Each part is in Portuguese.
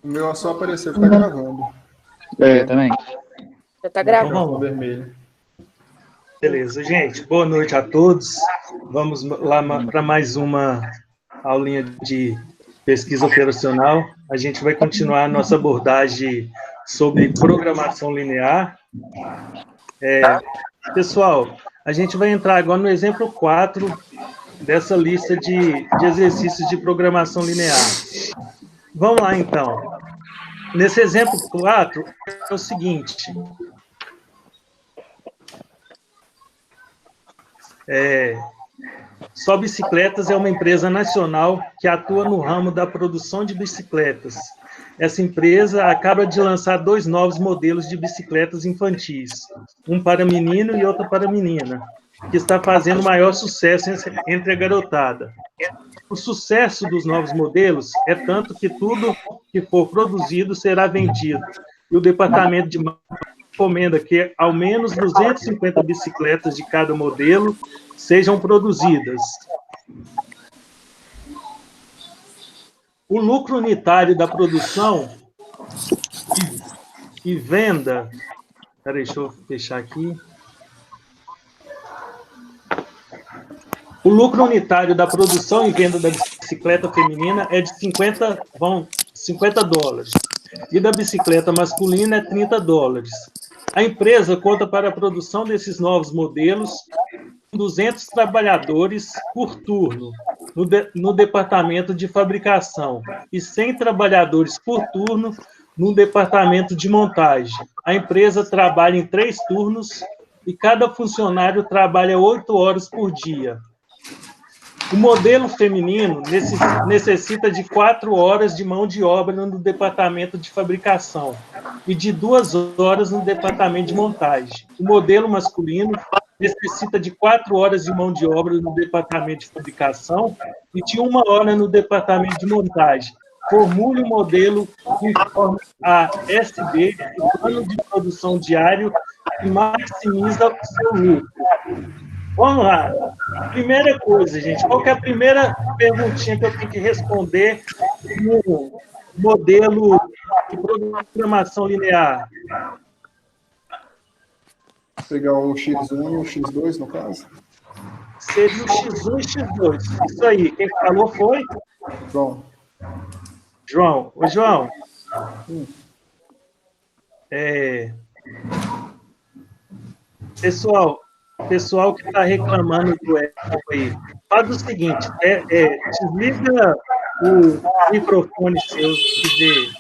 O meu só apareceu que tá gravando. Eu também. Já tá gravando. Microfone vermelho. Beleza, gente. Boa noite a todos. Vamos lá para mais uma aulinha de pesquisa operacional. A gente vai continuar a nossa abordagem sobre programação linear. Pessoal, a gente vai entrar agora no exemplo 4 dessa lista de exercícios de programação linear. Vamos lá, então. Nesse exemplo 4, é o seguinte. Só Bicicletas é uma empresa nacional que atua no ramo da produção de bicicletas. Essa empresa acaba de lançar 2 novos modelos de bicicletas infantis, um para menino e outro para menina, que está fazendo maior sucesso entre a garotada. O sucesso dos novos modelos é tanto que tudo que for produzido será vendido, e o departamento de recomenda que ao menos 250 bicicletas de cada modelo sejam produzidas. O lucro unitário da produção e venda... Peraí, deixa eu fechar aqui. O lucro unitário da produção e venda da bicicleta feminina é de $50. E da bicicleta masculina é $30. A empresa conta para a produção desses novos modelos 200 trabalhadores por turno no departamento de fabricação e 100 trabalhadores por turno no departamento de montagem. A empresa trabalha em 3 turnos e cada funcionário trabalha 8 horas por dia. O modelo feminino necessita de 4 horas de mão de obra no departamento de fabricação e de 2 horas no departamento de montagem. O modelo masculino necessita de 4 horas de mão de obra no departamento de fabricação e de 1 hora no departamento de montagem. Formule o modelo conforme a SB, o plano de produção diário, que maximiza o seu lucro. Vamos lá. Primeira coisa, gente. Qual que é a primeira perguntinha que eu tenho que responder no modelo de programação linear? Pegar o X1 e o X2, no caso? Seria o X1 e X2. Isso aí. Quem falou foi? Bom. João. Ô, João. Pessoal que está reclamando do eco aí, faz o seguinte, desliga o microfone seu, se quiser.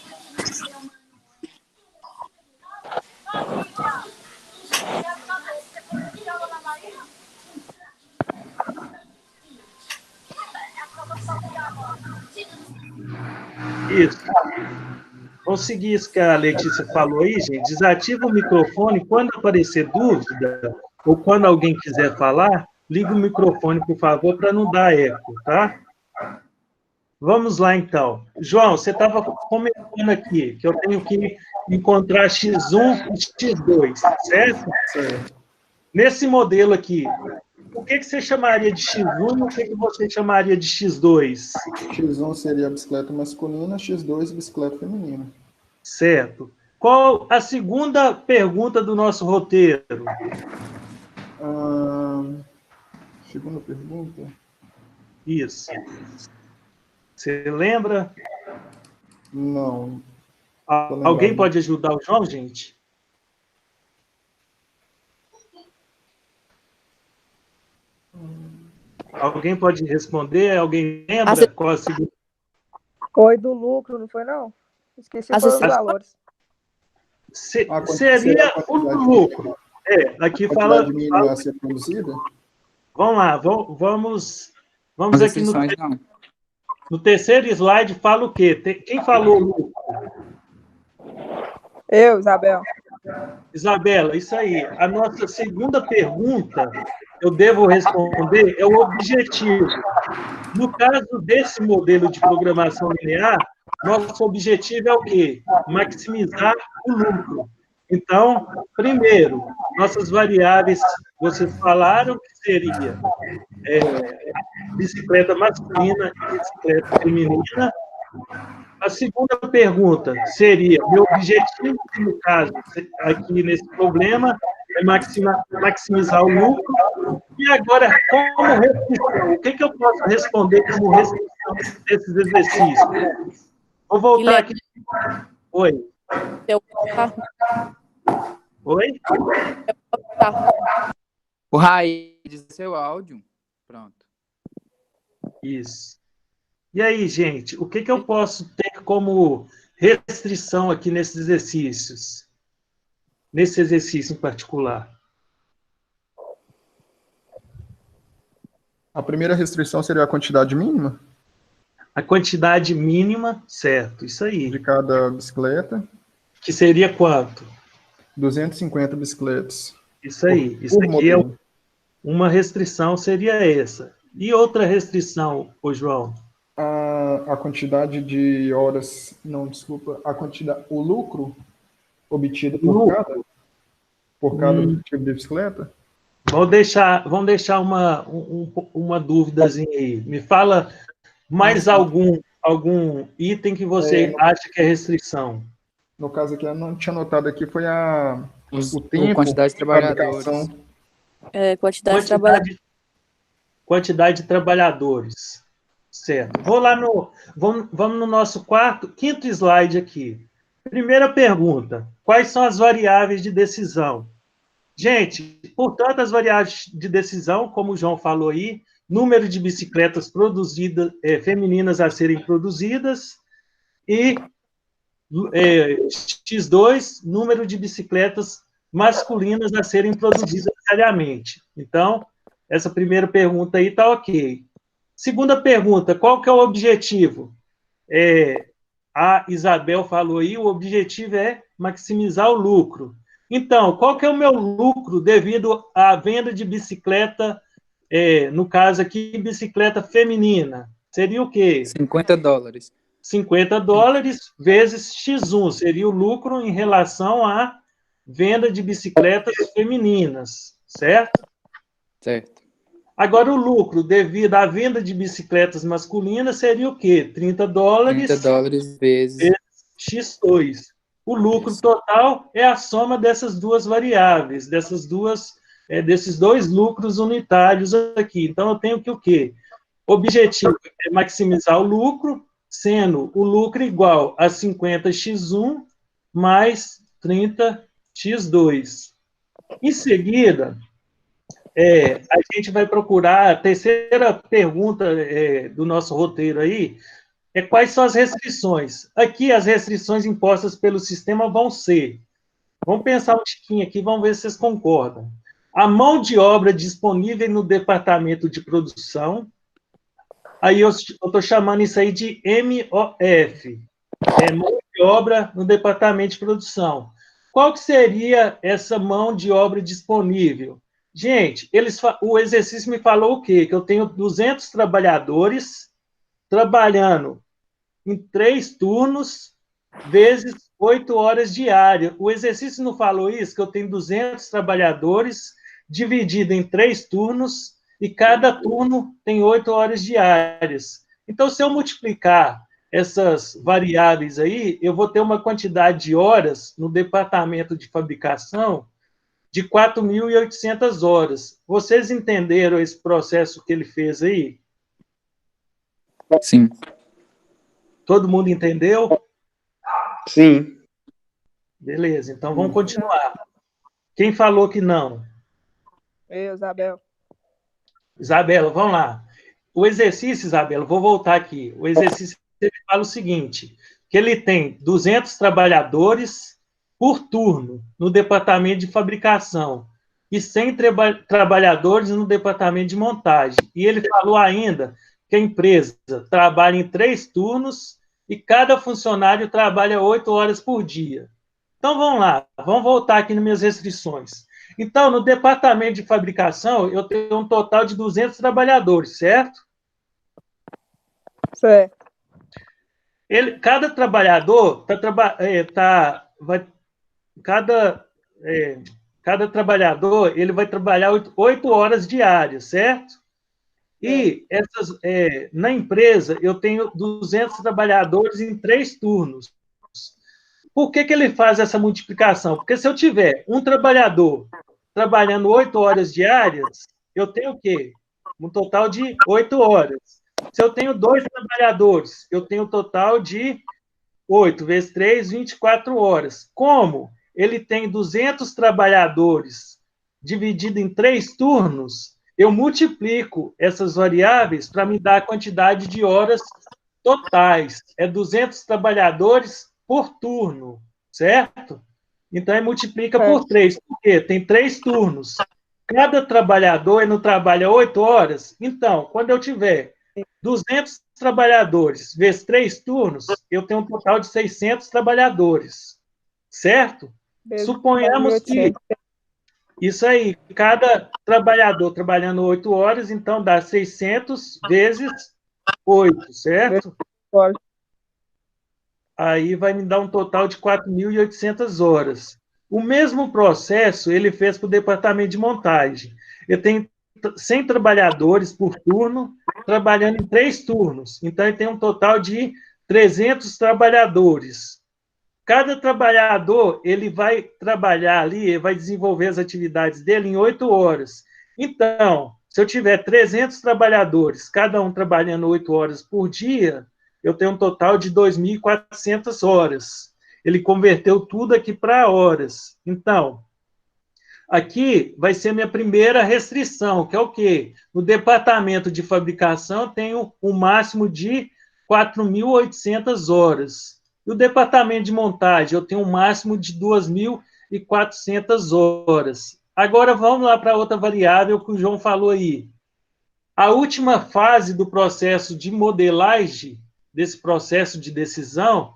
Isso. Vamos seguir isso que a Letícia falou aí, gente. Desativa o microfone. Quando aparecer dúvida, ou quando alguém quiser falar, liga o microfone, por favor, para não dar eco, tá? Vamos lá, então. João, você estava comentando aqui que eu tenho que encontrar X1 e X2, certo? Certo. Nesse modelo aqui, o que você chamaria de X1 e o que você chamaria de X2? X1 seria a bicicleta masculina, X2 a bicicleta feminina. Certo. Qual a segunda pergunta do nosso roteiro? Segunda pergunta? Isso. Você lembra? Não. Alguém pode ajudar o João, gente? Alguém pode responder? Alguém lembra qual a segunda? Foi do lucro, não foi, não? Esqueci os valores. Seria o lucro. Aqui fala... A milho a ser produzida? Vamos lá, vamos aqui no terceiro slide, fala o quê? Quem falou lucro? Eu, Isabel. Isabela, isso aí. A nossa segunda pergunta, eu devo responder, é o objetivo. No caso desse modelo de programação linear, nosso objetivo é o quê? Maximizar o lucro. Então, primeiro, nossas variáveis, vocês falaram que seria bicicleta masculina e bicicleta feminina. A segunda pergunta seria, meu objetivo, no caso, aqui nesse problema, é maximizar o lucro. E agora, como restrição, o que eu posso responder como restrição desses exercícios? Vou voltar aqui. Oi. Oi? O Raiz, seu áudio. Pronto. Isso. E aí, gente, o que eu posso ter como restrição aqui nesses exercícios? Nesse exercício em particular? A primeira restrição seria a quantidade mínima A quantidade mínima, certo, isso aí. de cada bicicleta. Que seria quanto? 250 bicicletas. Isso aí. Isso por aqui é modelo. uma restrição, seria essa. E outra restrição, ô João? A quantidade de horas, não, desculpa, o lucro obtido por cada tipo de bicicleta. Vamos deixar uma dúvidazinha aí. Me fala mais algum item que você acha que é restrição. No caso aqui, eu não tinha notado aqui, foi o A tempo, quantidade de trabalhadores. fabricação. Quantidade de trabalhadores. Certo. Vamos no nosso quinto slide aqui. Primeira pergunta. Quais são as variáveis de decisão? Gente, portanto, as variáveis de decisão, como o João falou aí, número de bicicletas produzidas, femininas a serem produzidas, e X2, número de bicicletas masculinas a serem produzidas diariamente. Então, essa primeira pergunta aí está ok. Segunda pergunta, qual que é o objetivo? A Isabel falou aí, o objetivo é maximizar o lucro. Então, qual que é o meu lucro devido à venda de bicicleta, no caso aqui, bicicleta feminina? Seria o quê? $50. $50 vezes X1, seria o lucro em relação à venda de bicicletas femininas, certo? Certo. Agora, o lucro devido à venda de bicicletas masculinas seria o quê? $30 $30 vezes X2. O lucro total é a soma dessas duas variáveis, desses dois lucros unitários aqui. Então, eu tenho que o quê? O objetivo é maximizar o lucro, sendo o lucro igual a 50x1 mais 30x2. Em seguida, a gente vai procurar a terceira pergunta do nosso roteiro aí, quais são as restrições? Aqui, as restrições impostas pelo sistema vão ser, vamos pensar um tiquinho aqui, vamos ver se vocês concordam. A mão de obra disponível no departamento de produção, aí eu estou chamando isso aí de MOF, mão de obra no departamento de produção. Qual que seria essa mão de obra disponível? Gente, o exercício me falou o quê? Que eu tenho 200 trabalhadores trabalhando em 3 turnos, vezes 8 horas diárias. O exercício não falou isso? Que eu tenho 200 trabalhadores dividido em 3 turnos, e cada turno tem 8 horas diárias. Então, se eu multiplicar essas variáveis aí, eu vou ter uma quantidade de horas no departamento de fabricação de 4.800 horas. Vocês entenderam esse processo que ele fez aí? Sim. Todo mundo entendeu? Sim. Beleza, então vamos continuar. Quem falou que não? Eu, Isabel. Isabela, vamos lá. O exercício, Isabela, vou voltar aqui. O exercício ele fala o seguinte, que ele tem 200 trabalhadores por turno no departamento de fabricação e 100 trabalhadores no departamento de montagem. E ele falou ainda que a empresa trabalha em 3 turnos e cada funcionário trabalha 8 horas por dia. Então, vamos lá, vamos voltar aqui nas minhas restrições. Então, no departamento de fabricação, eu tenho um total de 200 trabalhadores, certo? Certo. Cada trabalhador cada trabalhador ele vai trabalhar 8 horas diárias, certo? E na empresa, eu tenho 200 trabalhadores em 3 turnos. Por que ele faz essa multiplicação? Porque se eu tiver um trabalhador trabalhando 8 horas diárias, eu tenho o quê? Um total de 8 horas. Se eu tenho 2 trabalhadores, eu tenho um total de 8 vezes 3, 24 horas. Como ele tem 200 trabalhadores dividido em 3 turnos, eu multiplico essas variáveis para me dar a quantidade de horas totais. É 200 trabalhadores por turno, certo? Então, ele multiplica por 3. Por quê? Tem 3 turnos. Cada trabalhador não trabalha 8 horas. Então, quando eu tiver 200 trabalhadores vezes 3 turnos, eu tenho um total de 600 trabalhadores, certo? Suponhamos que isso aí, cada trabalhador trabalhando 8 horas, então dá 600 vezes 8, certo? Aí vai me dar um total de 4.800 horas. O mesmo processo ele fez para o departamento de montagem. Eu tenho 100 trabalhadores por turno, trabalhando em 3 turnos. Então, ele tem um total de 300 trabalhadores. Cada trabalhador, ele vai trabalhar ali, ele vai desenvolver as atividades dele em 8 horas. Então, se eu tiver 300 trabalhadores, cada um trabalhando 8 horas por dia, eu tenho um total de 2.400 horas. Ele converteu tudo aqui para horas. Então, aqui vai ser minha primeira restrição, que é o quê? No departamento de fabricação, eu tenho um máximo de 4.800 horas. No departamento de montagem, eu tenho um máximo de 2.400 horas. Agora, vamos lá para outra variável que o João falou aí. A última fase do processo de modelagem, desse processo de decisão,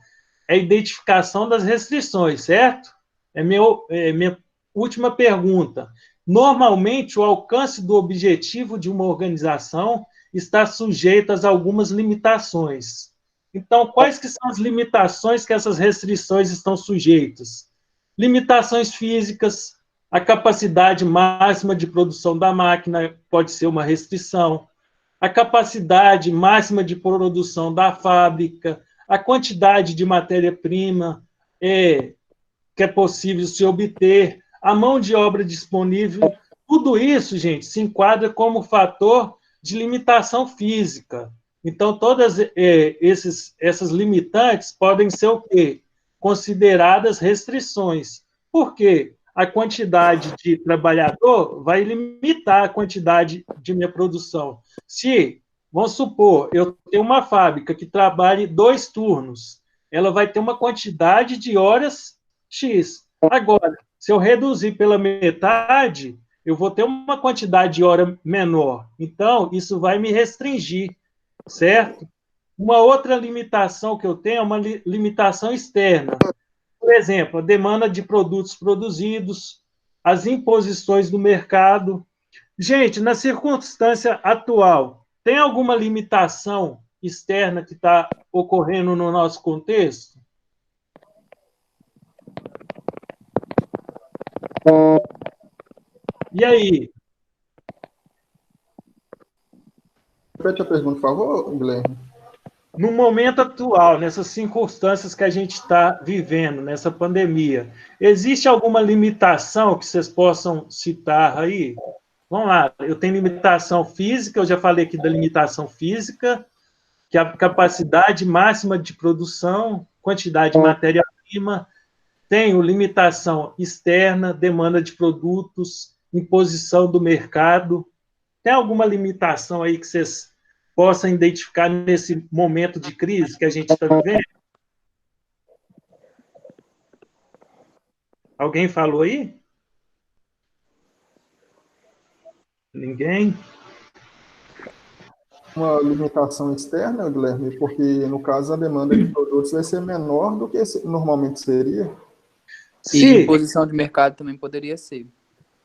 é a identificação das restrições, certo? É minha última pergunta. Normalmente, o alcance do objetivo de uma organização está sujeito a algumas limitações. Então, quais que são as limitações que essas restrições estão sujeitas? Limitações físicas, a capacidade máxima de produção da máquina pode ser uma restrição, a capacidade máxima de produção da fábrica, a quantidade de matéria-prima que é possível se obter, a mão de obra disponível, tudo isso, gente, se enquadra como fator de limitação física. Então, todas essas limitantes podem ser o quê? Consideradas restrições. Por quê? A quantidade de trabalhador vai limitar a quantidade de minha produção. Se, vamos supor, eu tenho uma fábrica que trabalhe 2 turnos, ela vai ter uma quantidade de horas X. Agora, se eu reduzir pela metade, eu vou ter uma quantidade de hora menor. Então, isso vai me restringir, certo? Uma outra limitação que eu tenho é uma limitação externa. Por exemplo, a demanda de produtos produzidos, as imposições do mercado. Gente, na circunstância atual, tem alguma limitação externa que está ocorrendo no nosso contexto? E aí? Repete a pergunta, por favor, Guilherme. No momento atual, nessas circunstâncias que a gente está vivendo, nessa pandemia, existe alguma limitação que vocês possam citar aí? Vamos lá, eu tenho limitação física, eu já falei aqui da limitação física, que é a capacidade máxima de produção, quantidade de matéria-prima, tenho limitação externa, demanda de produtos, imposição do mercado. Tem alguma limitação aí que vocês possam identificar nesse momento de crise que a gente está vivendo? Alguém falou aí? Ninguém? Uma limitação externa, Guilherme, porque, no caso, a demanda de produtos vai ser menor do que normalmente seria. E imposição de mercado também poderia ser.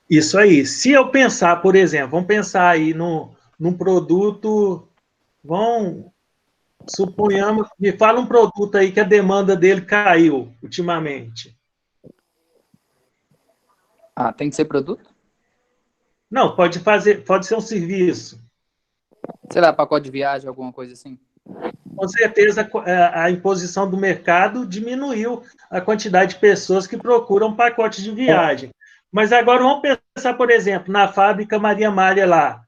Isso aí. Se eu pensar, por exemplo, vamos pensar aí num produto, suponhamos, me fala um produto aí que a demanda dele caiu ultimamente. Ah, tem que ser produto? Não, pode ser um serviço. Sei lá, pacote de viagem, alguma coisa assim. Com certeza, a imposição do mercado diminuiu a quantidade de pessoas que procuram pacotes de viagem. Mas agora vamos pensar, por exemplo, na fábrica Maria Amália lá.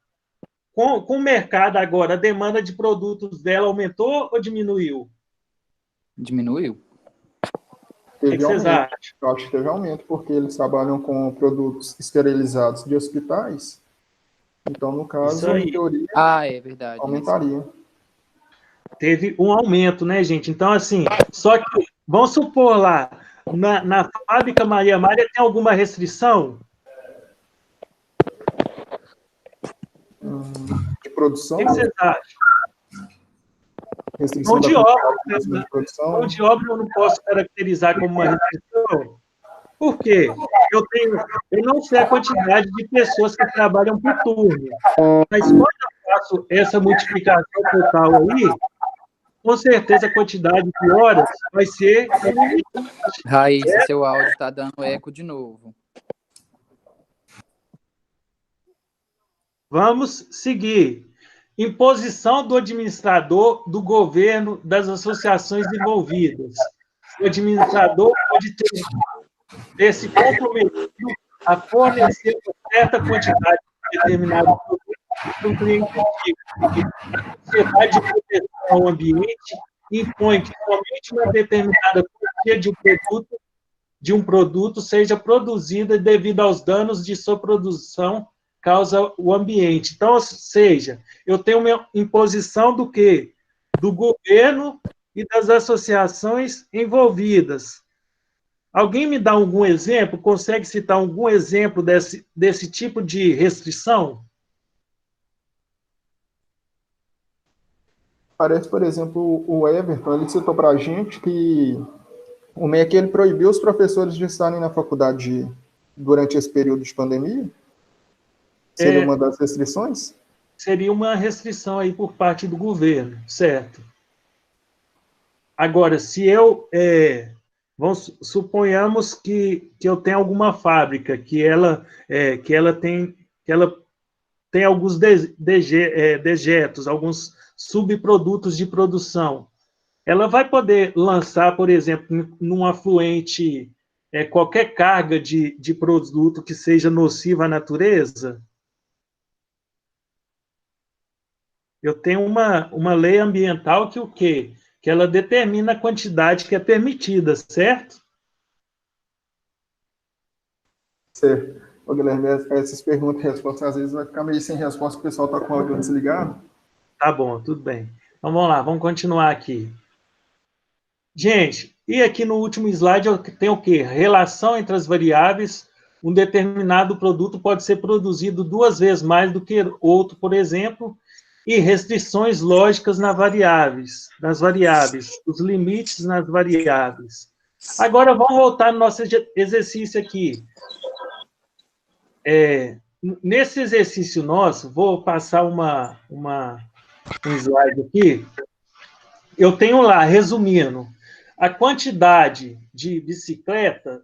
Com o mercado agora, a demanda de produtos dela aumentou ou diminuiu? Diminuiu. O que vocês acham? Eu acho que teve aumento, porque eles trabalham com produtos esterilizados de hospitais. Então, no caso, em teoria, é verdade. aumentaria. Teve um aumento, né, gente? Então, assim, só que, vamos supor lá, na fábrica Maria Amália tem alguma restrição? De produção? O que vocês acham? Restrição Mão de da obra, de produção? mão de obra eu não posso caracterizar como uma restrição. Por quê? Eu não sei a quantidade de pessoas que trabalham por turno, mas quando eu faço essa multiplicação total aí, com certeza a quantidade de horas vai ser limitada. Raíssa, seu áudio está dando eco de novo. Vamos seguir. Imposição do administrador, do governo, das associações envolvidas. O administrador pode ter se comprometido a fornecer uma certa quantidade de determinado produto para um cliente antigo. A Sociedade de Proteção ao Ambiente impõe que somente uma determinada quantia de um produto seja produzida devido aos danos de sua produção causa o ambiente. Então, ou seja, eu tenho uma imposição do quê? Do governo e das associações envolvidas. Alguém me dá algum exemplo? Consegue citar algum exemplo desse tipo de restrição? Parece, por exemplo, o Everton, ele citou para a gente que o MEC ele proibiu os professores de estarem na faculdade durante esse período de pandemia? Seria uma das restrições? Seria uma restrição aí por parte do governo, certo? Agora, se eu... suponhamos que eu tenho alguma fábrica que ela tem alguns dejetos, alguns subprodutos de produção. Ela vai poder lançar, por exemplo, num afluente, qualquer carga de produto que seja nociva à natureza? Eu tenho uma lei ambiental que o quê? Que ela determina a quantidade que é permitida, certo? Certo. Ô, Guilherme, essas perguntas e respostas, às vezes, vai ficar meio sem resposta, o pessoal está com o áudio desligado. Tá bom, tudo bem. Então, vamos lá, vamos continuar aqui. Gente, e aqui no último slide tem o quê? Relação entre as variáveis. Um determinado produto pode ser produzido 2 vezes mais do que outro, por exemplo, e restrições lógicas nas variáveis, os limites nas variáveis. Agora, vamos voltar no nosso exercício aqui. Nesse exercício nosso, vou passar um slide aqui. Eu tenho lá, resumindo, a quantidade de bicicleta,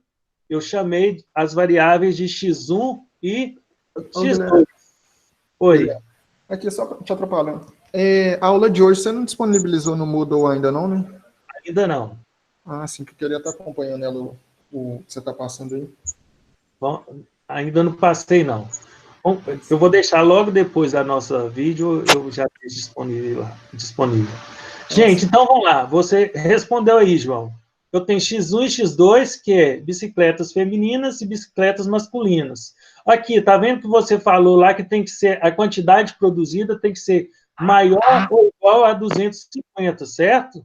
eu chamei as variáveis de X1 e X2. Oi. Aqui, só te atrapalhando. A aula de hoje você não disponibilizou no Moodle ainda não, né? Ainda não. Ah, sim, que eu queria estar acompanhando ela, o que você está passando aí. Bom, ainda não passei, não. Bom, eu vou deixar logo depois da nossa vídeo, eu já deixo disponível. Gente, então vamos lá. Você respondeu aí, João. Eu tenho X1 e X2, que é bicicletas femininas e bicicletas masculinas. Aqui, tá vendo que você falou lá que tem que ser, a quantidade produzida tem que ser maior ou igual a 250, certo?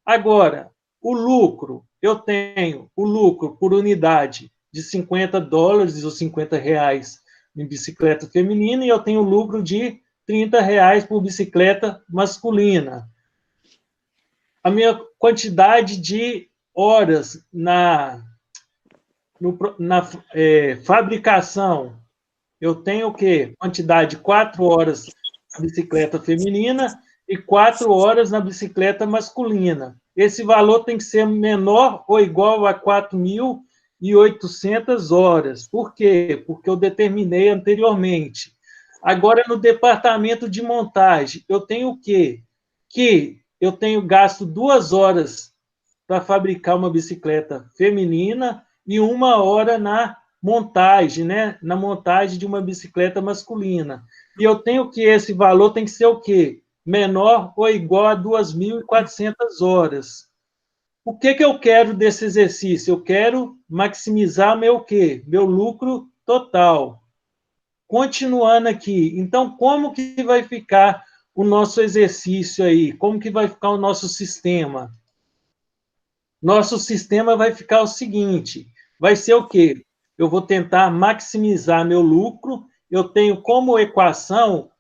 Agora, o lucro, eu tenho o lucro por unidade de $50 ou R$50 em bicicleta feminina e eu tenho o lucro de R$30 por bicicleta masculina. A minha quantidade de horas na fabricação, eu tenho o quê? Quantidade de 4 horas na bicicleta feminina e 4 horas na bicicleta masculina. Esse valor tem que ser menor ou igual a 4.800 horas. Por quê? Porque eu determinei anteriormente. Agora, no departamento de montagem, eu tenho o quê? Que eu tenho gasto 2 horas para fabricar uma bicicleta feminina e 1 hora na montagem, né? Na montagem de uma bicicleta masculina. E eu tenho que esse valor tem que ser o quê? Menor ou igual a 2.400 horas. O que eu quero desse exercício? Eu quero maximizar meu quê? Meu lucro total. Continuando aqui, então, como que vai ficar o nosso exercício aí? Como que vai ficar o nosso sistema? Nosso sistema vai ficar o seguinte, vai ser o quê? Eu vou tentar maximizar meu lucro, eu tenho como equação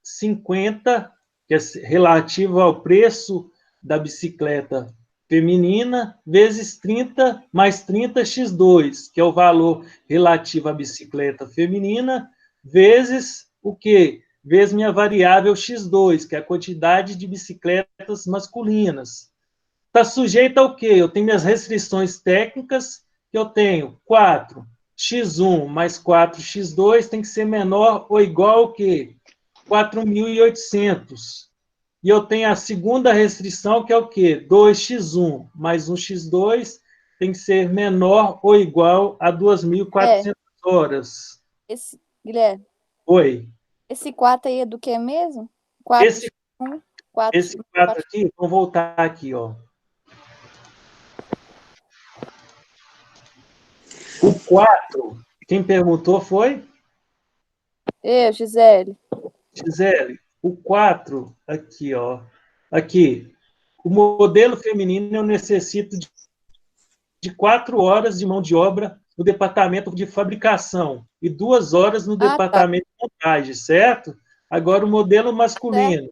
50, que é relativo ao preço da bicicleta feminina, vezes 30 mais 30x2, que é o valor relativo à bicicleta feminina, vezes o quê? Vezes minha variável x2, que é a quantidade de bicicletas masculinas. Está sujeito ao quê? Eu tenho minhas restrições técnicas, que eu tenho 4x1 mais 4x2 tem que ser menor ou igual ao quê? 4.800. E eu tenho a segunda restrição, que é o quê? 2x1 mais 1x2 tem que ser menor ou igual a 2.400 horas. Guilherme, Oi. esse 4 aí é do que mesmo? 4, Esse 1, 4, esse 4 aqui, vamos voltar aqui, ó. O 4, quem perguntou foi? Eu, Gisele. Gisele, o 4, aqui, ó. Aqui, o modelo feminino eu necessito de 4 horas de mão de obra no departamento de fabricação e 2 horas no departamento de montagem, certo? Agora, o modelo masculino,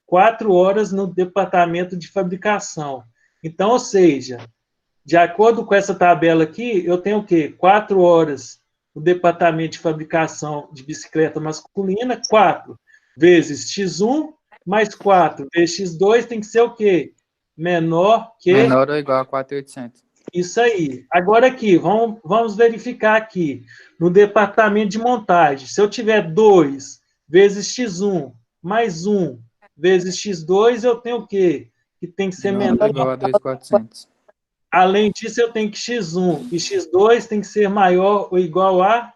4 horas no departamento de fabricação. Então, ou seja, de acordo com essa tabela aqui, eu tenho o quê? 4 horas no departamento de fabricação de bicicleta masculina, 4 vezes x1, mais 4 vezes x2 tem que ser o quê? Menor que... Menor ou igual a 4.800. Isso aí. Agora aqui, vamos verificar aqui. No departamento de montagem, se eu tiver 2 vezes x1 mais 1 vezes x2, eu tenho o quê? Que tem que ser menor. Igual a 2.400. Além disso, eu tenho que x1 e x2 tem que ser maior ou igual a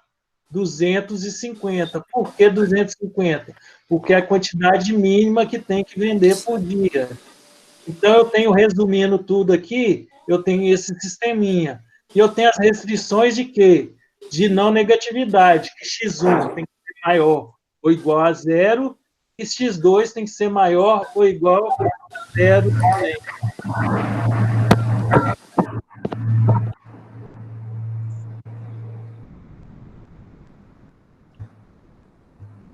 250. Por que 250? Porque é a quantidade mínima que tem que vender por dia. Então, eu tenho, resumindo tudo aqui, eu tenho esse sisteminha. E eu tenho as restrições de quê? De não negatividade, que x1 tem que ser maior ou igual a 0, e x2 tem que ser maior ou igual a 0 também.